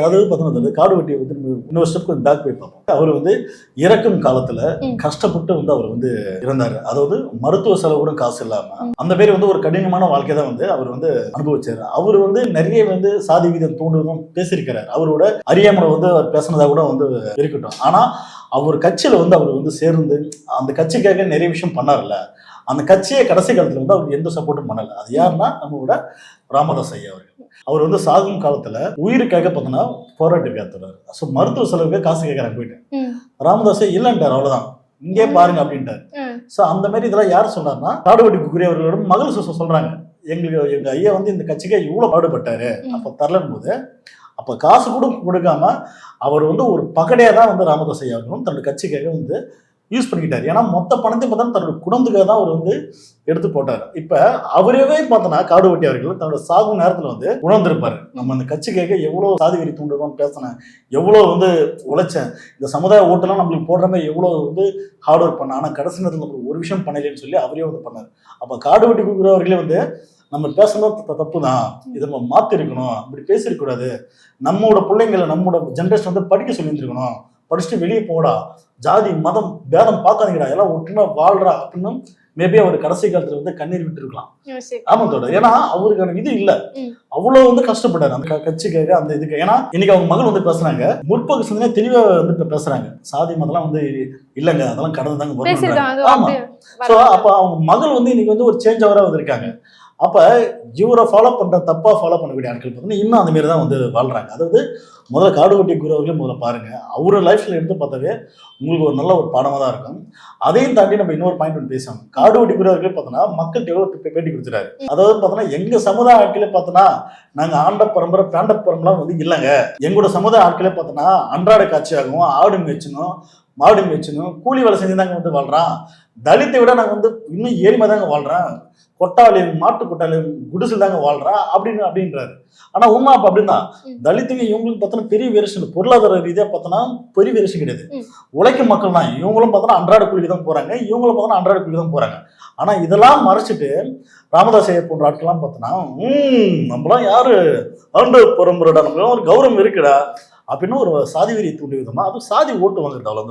அதாவது பார்த்தோம்னா காடு வெட்டியை வந்து இன்னொரு ஸ்டெப் கொஞ்சம் பேக் போய் பார்ப்போம். அவர் வந்து இறக்கும் காலத்துல கஷ்டப்பட்டு வந்து அவர் வந்து இறந்தாரு. அதாவது மருத்துவ செலவு கூட காசு இல்லாம அந்த பேர் வந்து ஒரு கடினமான வாழ்க்கை தான் வந்து அவர் வந்து அனுபவிச்சாரு. அவர் வந்து நிறைய வந்து சாதி வீதம் தூண்டுவதும் பேசியிருக்கிறார். அவரோட அறியாமலை வந்து அவர் பேசினதா கூட வந்து இருக்கட்டும். ஆனா அவர் கட்சியில வந்து அவர் வந்து சேர்ந்து அந்த கட்சிக்காக நிறைய விஷயம் பண்ணார்ல, அந்த கட்சியை கடைசி காலத்துல வந்து அவருக்கு எந்த சப்போர்ட்டும் பண்ணல. அது யாருன்னா நம்மளோட ராமதாஸ் ஐயா அவர்கள். அவர் வந்து சாகும் காலத்துல உயிருக்காக பார்த்தோன்னா போராட்டி பேத்துறாரு. ஸோ மருத்துவ செலவுக்கு காசு கேட்கறாங்க போயிட்டு ராமதாஸே இல்லைன்ட்டார், அவ்வளவுதான் இங்கே பாருங்க அப்படின்ட்டாரு. ஸோ அந்த மாதிரி இதெல்லாம் யார் சொல்றாருன்னா காடுவெட்டி குக்குரி அவர்களோட மகள் சொல்றாங்க, எங்க ஐயா வந்து இந்த கட்சிக்கு இவ்வளவு பாடுபட்டாரு, அப்ப தரலன் போது அப்ப காசு கூட கொடுக்காம அவர் வந்து ஒரு பகடையா தான் வந்து ராமதாஸ் ஐயா அவர்களும் தன்னோட கட்சிக்காக வந்து யூஸ் பண்ணிக்கிட்டாரு. ஏன்னா மொத்த பணத்தை பார்த்தா தன்னோட குடும்பத்துக்காக தான் அவர் வந்து எடுத்து போட்டார். இப்ப அவரவே பார்த்தோன்னா காடுவெட்டி அவர்கள் தன்னோட சாகும் நேரத்துல வந்து உணர்ந்திருப்பாரு, நம்ம அந்த கட்சிக்காக எவ்வளவு சாதி வெறி தூண்டுறோம் பேசினேன், எவ்வளவு வந்து உழைச்சேன், இந்த சமுதாய ஓட்டெல்லாம் நம்மளுக்கு போடுற மாதிரி எவ்வளவு வந்து ஹார்ட் ஒர்க் பண்ண, ஆனா கடைசி நேரத்தில் நம்மளுக்கு ஒரு விஷயம் பண்ணலன்னு சொல்லி அவரே வந்து பண்ணாரு. அப்ப காடுவெட்டி குக்குறவர்களே வந்து நம்ம பேசணும் தப்பு தான், இதை நம்ம மாத்திருக்கணும், இப்படி பேசிருக்கூடாது, நம்மளோட பிள்ளைங்களை நம்மளோட ஜென்ரேஷன் வந்து படிக்க சொல்லியிருந்துருக்கணும், படிச்சுட்டு வெளியே போடா, ஜாதி மதம் பேதம் பார்க்காதீங்கடா, எல்லாம் ஒற்றுமை வாழ்றா அப்படின்னு மேபி அவர் கடைசி காலத்துல வந்து கண்ணீர் விட்டு இருக்கலாம். ஆமா தோட, ஏன்னா அவருக்கான இது இல்ல, அவ்வளவு வந்து கஷ்டப்பட்டாரு அந்த கட்சிக்காக அந்த இதுக்கு. ஏன்னா இன்னைக்கு அவங்க மகள் வந்து பேசுறாங்க, முற்போக்கு சிந்தனை தெளிவா வந்து பேசுறாங்க, சாதி மதம்லாம் வந்து இல்லைங்க, அதெல்லாம் கடந்து தாங்க வரும். ஆமா, சோ அப்ப அவங்க மகள் வந்து இன்னைக்கு வந்து ஒரு சேஞ்ச் ஓவரா வந்திருக்காங்க. அப்ப இவரை ஃபாலோ பண்ற தப்பா ஃபாலோ பண்ணக்கூடிய ஆட்கள் பார்த்தீங்கன்னா இன்னும் அந்த மாதிரி தான் வந்து வாழ்றாங்க. அதாவது முதல்ல காடுவெட்டி குருவர்களே முதல்ல பாருங்க, அவரோட லைஃப்ல எடுத்து பார்த்தாவே உங்களுக்கு ஒரு நல்ல ஒரு பாடமா தான் இருக்கும். அதையும் தாண்டி நம்ம இன்னொரு பாயிண்ட் ஒன்று பேசணும். காடுவெட்டி குருவர்களே பார்த்தோன்னா மக்கள்கிட்ட எவ்வளவு பேட்டி கொடுத்துட்டாரு. அதாவது பார்த்தோன்னா எங்க சமுதாய ஆட்களே பார்த்தோன்னா நாங்க ஆண்ட பரம்பரை பேண்ட பரம்பரைலாம் வந்து இல்லைங்க, எங்களோட சமுதாய ஆட்களே பார்த்தோன்னா அன்றாட காட்சியாகவும் ஆடு மேய்ச்சணும் மாடு மேய்ச்சணும் கூலி வேலை செஞ்சு தாங்க வந்து வாழ்றான், தலித்தை விட நாங்கள் வந்து இன்னும் ஏழ்மை தாங்க வாழ்றேன், கொட்டாலையும் மாட்டு கொட்டாலையும் குடிசல் தாங்க வாழ்றேன் அப்படின்றாரு. ஆனா உண்மை அப்ப அப்படின்னா தலித்துங்க இவங்களுக்கு பார்த்தோன்னா பெரிய வேரியேஷன், பொருளாதார ரீதியா பார்த்தோன்னா பெரிய வேரியேஷன் கிடையாது. உழைக்கும் மக்கள் தான் இவங்களும் பார்த்தோன்னா அன்றாட கூலிக்கு தான் போறாங்க, இவங்களும் பார்த்தோன்னா அன்றாட கூலிக்கு தான் போறாங்க. ஆனா இதெல்லாம் மறைச்சிட்டு ராமதாஸ் ஐயா போன்ற ஆட்கள்லாம் பார்த்தோன்னா நம்மளாம் யாரு ஆண்டு பரம்பரைடா, நம்மளாம் ஒரு கௌரவம் இருக்குடா அப்படின்னு ஒரு சாதி வெறி தூண்டி விதமா அது சாதி ஓட்டு வாங்குறது. அவ்வளவு